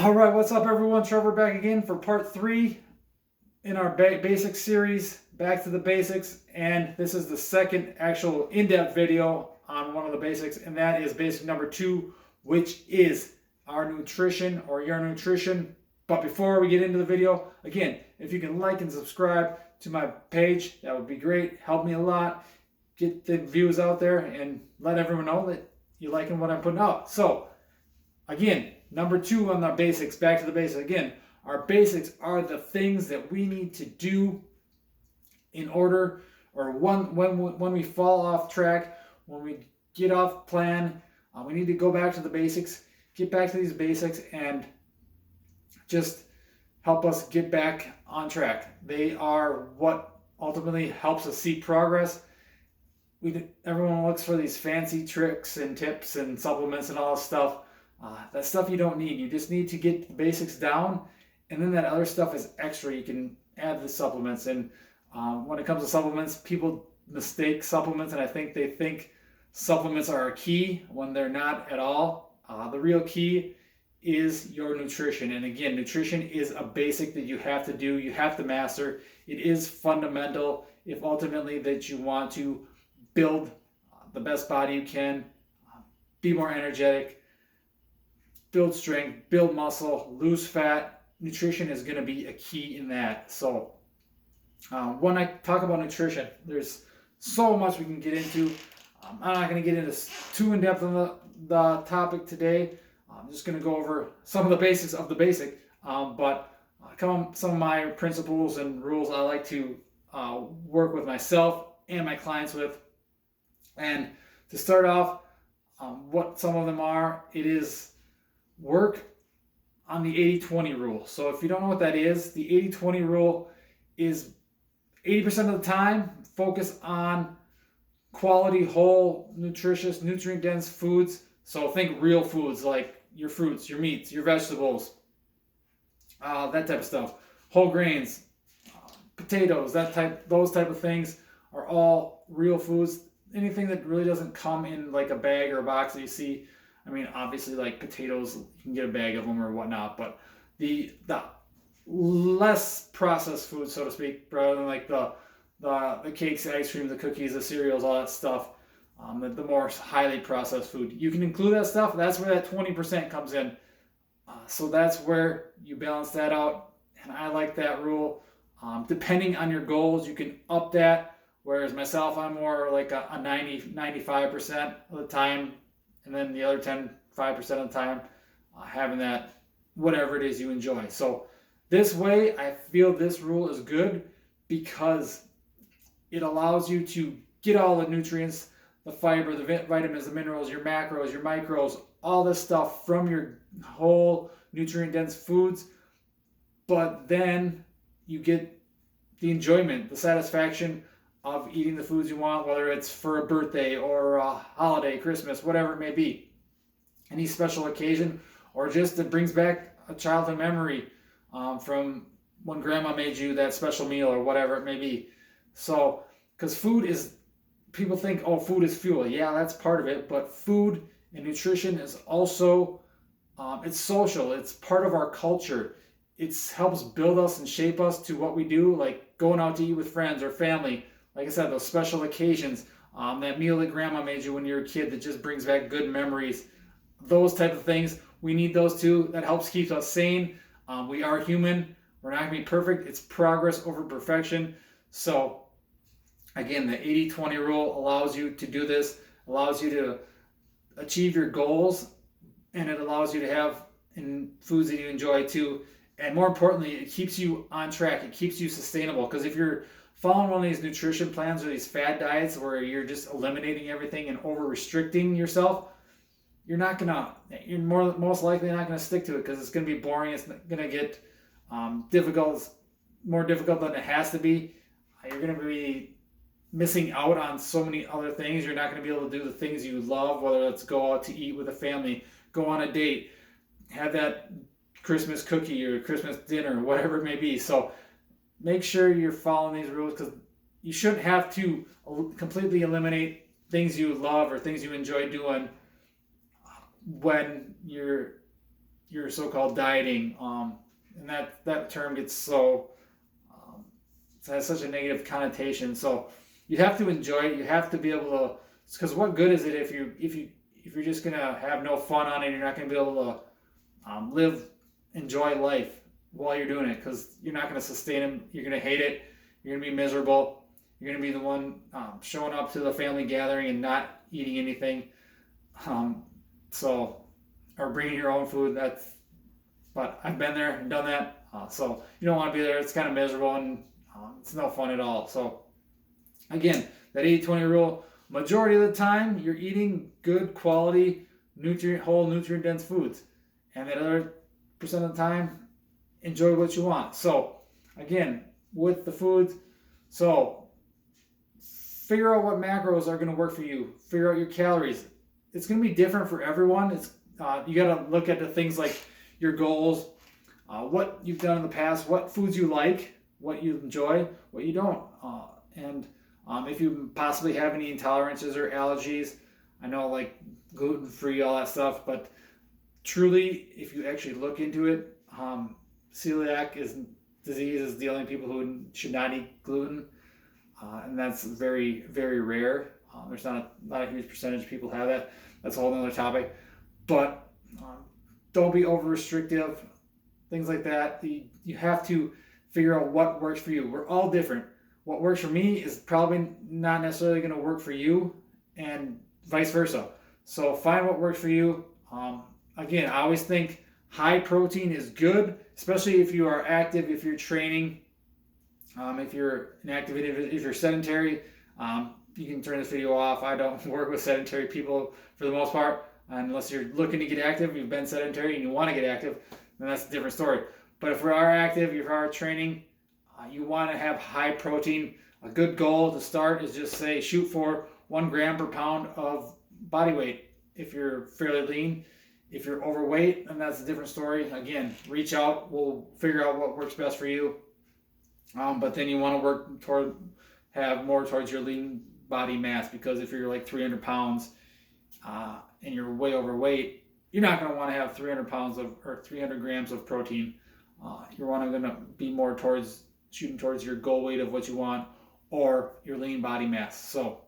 All right, what's up, everyone? Trevor back again for part three in our basic series, Back to the Basics. And this is the second actual in depth video on one of the basics, and that is basic number two, which is our nutrition or your nutrition. But before we get into the video, again, if you can like and subscribe to my page, that would be great. Help me a lot. Get the views out there and let everyone know that you're liking what I'm putting out. So, again, number two on the basics, back to the basics. Again, our basics are the things that we need to do in order, or when we fall off track, when we get off plan, we need to go back to the basics, get back to these basics, and just help us get back on track. They are what ultimately helps us see progress. Everyone looks for these fancy tricks and tips and supplements and all this stuff. That stuff you don't need. You just need to get the basics down, and then that other stuff is extra. You can add the supplements. And when it comes to supplements, people mistake supplements, and I think they think supplements are a key when they're not at all. The real key is your nutrition. And again, nutrition is a basic that you have to do, you have to master. It is fundamental if ultimately that you want to build the best body you can, be more energetic, build strength, build muscle, lose fat. Nutrition is going to be a key in that. So when I talk about nutrition, there's so much we can get into. I'm not going to get into too in depth on the topic today. I'm just going to go over some of the basics of the basic, but some of my principles and rules I like to work with myself and my clients with. And to start off, what some of them are, it is work on the 80-20 rule. So if you don't know what that is, the 80-20 rule is 80% of the time focus on quality, whole, nutritious, nutrient-dense foods. So think real foods like your fruits, your meats, your vegetables, that type of stuff. Whole grains, potatoes, those type of things are all real foods. Anything that really doesn't come in like a bag or a box that you see. I mean, obviously, like potatoes, you can get a bag of them or whatnot, but the less processed food, so to speak, rather than like the cakes, the ice cream, the cookies, the cereals, all that stuff, the more highly processed food. You can include that stuff. That's where that 20% comes in. So that's where you balance that out, and I like that rule. Depending on your goals, you can up that. Whereas myself, I'm more like a 95% of the time, and then the other 5% of the time, having that whatever it is you enjoy. So this way, I feel this rule is good because it allows you to get all the nutrients, the fiber, the vitamins, the minerals, your macros, your micros, all this stuff from your whole nutrient-dense foods, but then you get the enjoyment, the satisfaction of eating the foods you want, whether it's for a birthday or a holiday, Christmas, whatever it may be, any special occasion, or just it brings back a childhood memory from when grandma made you that special meal or whatever it may be. So, because food is, people think, oh, food is fuel. Yeah, that's part of it, but food and nutrition is also, it's social. It's part of our culture. It helps build us and shape us to what we do, like going out to eat with friends or family. Like I said, those special occasions, that meal that grandma made you when you were a kid that just brings back good memories, those type of things. We need those too. That helps keep us sane. We are human. We're not going to be perfect. It's progress over perfection. So again, the 80-20 rule allows you to do this, allows you to achieve your goals, and it allows you to have in foods that you enjoy too. And more importantly, it keeps you on track. It keeps you sustainable. Because if you're following one of these nutrition plans or these fad diets where you're just eliminating everything and over restricting yourself, you're most likely not gonna stick to it because it's gonna be boring. It's gonna get difficult, more difficult than it has to be. You're gonna be missing out on so many other things. You're not gonna be able to do the things you love, whether it's go out to eat with a family, go on a date, have that Christmas cookie or Christmas dinner, whatever it may be. So make sure you're following these rules because you shouldn't have to completely eliminate things you love or things you enjoy doing when you're your so-called dieting, and that term gets so it has such a negative connotation. So you have to enjoy it. You have to be able to, because what good is it if you're just gonna have no fun on it? You're not gonna be able to enjoy life while you're doing it, because you're not gonna sustain it. You're gonna hate it. You're gonna be miserable. You're gonna be the one showing up to the family gathering and not eating anything. So, or bringing your own food. But I've been there and done that. So you don't want to be there. It's kind of miserable and it's no fun at all. So again, that 80-20 rule, majority of the time you're eating good quality, whole nutrient dense foods. And that other percent of the time, enjoy what you want. So again, with the foods, so figure out what macros are going to work for you. Figure out your calories. It's going to be different for everyone. You got to look at the things like your goals, what you've done in the past, what foods you like, what you enjoy, what you don't, and if you possibly have any intolerances or allergies. I know, like gluten-free, all that stuff, but truly, if you actually look into it, celiac disease is dealing people who should not eat gluten, and that's very, very rare. There's not a huge percentage of people have that. That's a whole other topic. But don't be over restrictive, things like that. You have to figure out what works for you. We're all different. What works for me is probably not necessarily going to work for you, and vice versa. So find what works for you. Again, I always think high protein is good, especially if you are active, if you're training, if you're an active individual, if you're sedentary. You can turn this video off. I don't work with sedentary people for the most part, unless you're looking to get active, you've been sedentary and you want to get active, then that's a different story. But if we are active, if we are training, you want to have high protein. A good goal to start is just say shoot for 1 gram per pound of body weight. If you're fairly lean, if you're overweight, then that's a different story. Again, reach out. We'll figure out what works best for you. But then you want to have more towards your lean body mass, because if you're like 300 pounds and you're way overweight, you're not going to want to have 300 grams of protein. You're going to be more shooting towards your goal weight of what you want, or your lean body mass. So,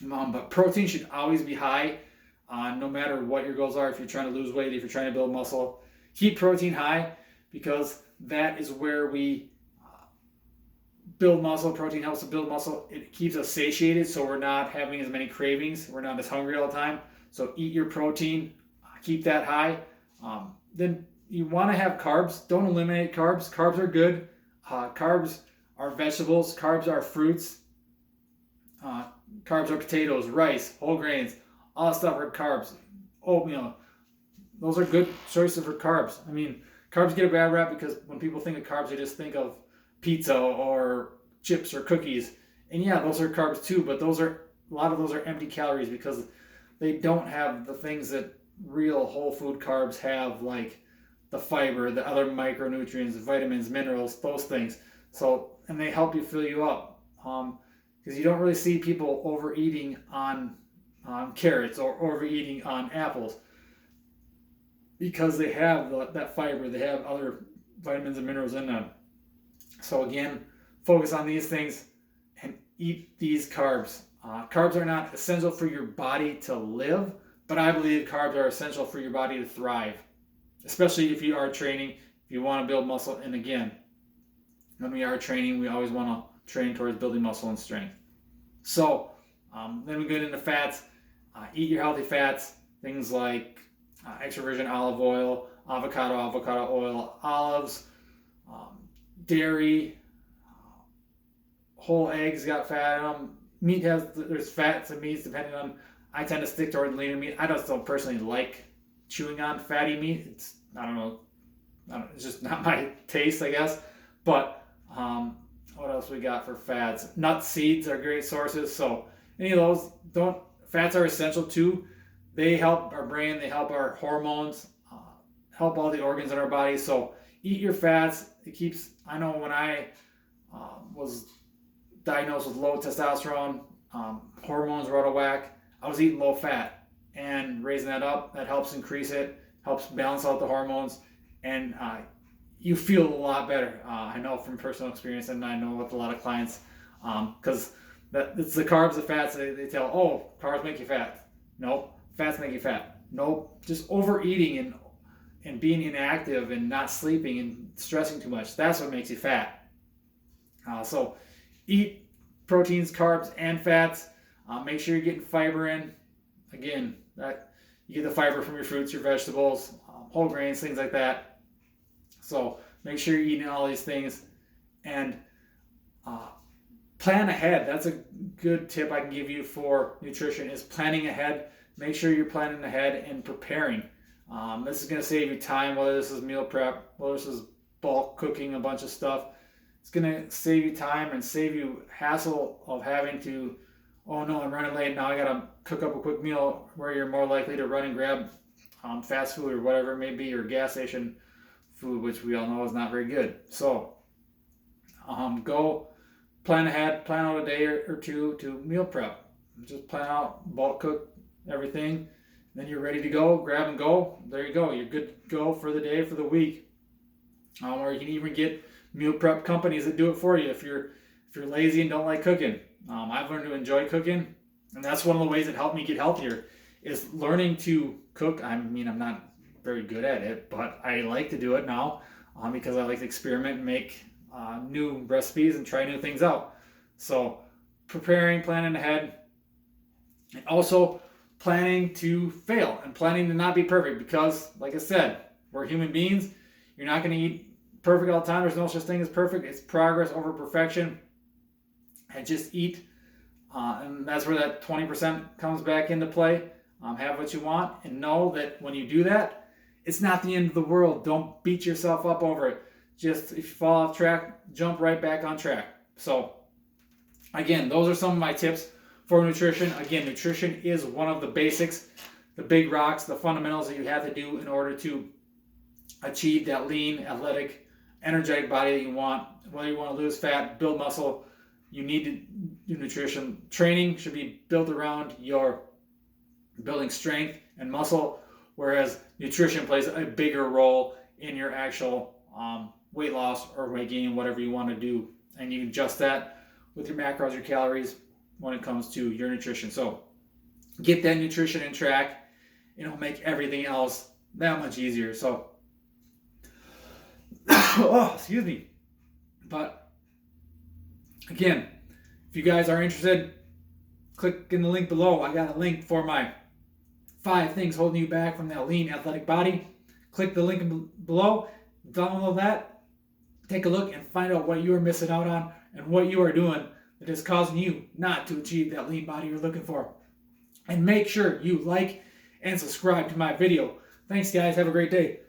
but protein should always be high, no matter what your goals are. If you're trying to lose weight, if you're trying to build muscle, keep protein high, because that is where we build muscle. Protein helps to build muscle. It keeps us satiated, so we're not having as many cravings. We're not as hungry all the time. So eat your protein, keep that high. Then you want to have carbs. Don't eliminate carbs. Carbs are good. Carbs are vegetables. Carbs are fruits. Carbs are potatoes, rice, whole grains. All that stuff are carbs. Oatmeal. Those are good choices for carbs. I mean, carbs get a bad rap because when people think of carbs, they just think of pizza or chips or cookies. And yeah, those are carbs too, but a lot of those are empty calories, because they don't have the things that real whole food carbs have, like the fiber, the other micronutrients, vitamins, minerals, those things. So, and they help you fill you up. Because you don't really see people overeating on carrots or overeating on apples, because they have that fiber, they have other vitamins and minerals in them. So again, focus on these things and eat these carbs. Carbs are not essential for your body to live, but I believe carbs are essential for your body to thrive, especially if you are training, if you want to build muscle. And again, when we are training, we always want to train towards building muscle and strength. So then we get into fats. Eat your healthy fats, things like extra virgin olive oil, avocado oil, olives, dairy, whole eggs got fat in them. Meat there's fats and meats depending on. I tend to stick toward leaner meat. I don't personally like chewing on fatty meat. I don't know, it's just not my taste, I guess. But what else we got for fats? Nuts, seeds are great sources. So any of those, fats are essential too. They help our brain, they help our hormones, help all the organs in our body. So eat your fats. I know when I was diagnosed with low testosterone, hormones were out of whack, I was eating low fat, and raising that up, that helps increase it. helps balance out the hormones, and you feel a lot better. I know from personal experience, and I know with a lot of clients, because it's the carbs, the fats. They tell, oh, carbs make you fat. Nope, fats make you fat. Nope, just overeating and being inactive and not sleeping and stressing too much. That's what makes you fat. So eat proteins, carbs, and fats. Make sure you're getting fiber in. Again, that you get the fiber from your fruits, your vegetables, whole grains, things like that. So make sure you're eating all these things, and plan ahead. That's a good tip I can give you for nutrition, is planning ahead. Make sure you're planning ahead and preparing. This is going to save you time, whether this is meal prep, whether this is bulk cooking a bunch of stuff. It's going to save you time and save you hassle of having to, oh no, I'm running late, now I got to cook up a quick meal, where you're more likely to run and grab fast food or whatever it may be, or gas station food, which we all know is not very good. So go plan ahead, plan out a day or two to meal prep. Just plan out, bulk cook everything, then you're ready to go, grab and go. There you go, you're good to go for the day, for the week. Or you can even get meal prep companies that do it for you if you're lazy and don't like cooking. I've learned to enjoy cooking, and that's one of the ways that helped me get healthier, is learning to cook. I mean, I'm not very good at it, but I like to do it now because I like to experiment and make new recipes and try new things out. So preparing, planning ahead, and also planning to fail and planning to not be perfect, because like I said, we're human beings. You're not going to eat perfect all the time. There's no such thing as perfect. It's progress over perfection. And just eat, and that's where that 20% comes back into play. Have what you want, and know that when you do that, it's not the end of the world. Don't beat yourself up over it. Just if you fall off track, jump right back on track. So again, those are some of my tips for nutrition. Again, nutrition is one of the basics, the big rocks, the fundamentals that you have to do in order to achieve that lean, athletic, energetic body that you want. Whether you want to lose fat, build muscle, you need to do nutrition. Training should be built around your building strength and muscle, whereas nutrition plays a bigger role in your actual weight loss or weight gain, whatever you want to do. And you can adjust that with your macros, your calories, when it comes to your nutrition. So get that nutrition in track, and it'll make everything else that much easier. So, oh, excuse me. But again, if you guys are interested, click in the link below. I got a link for my 5 things holding you back from that lean, athletic body. Click the link below, download that, take a look, and find out what you are missing out on and what you are doing that is causing you not to achieve that lean body you're looking for. And make sure you like and subscribe to my video. Thanks, guys. Have a great day.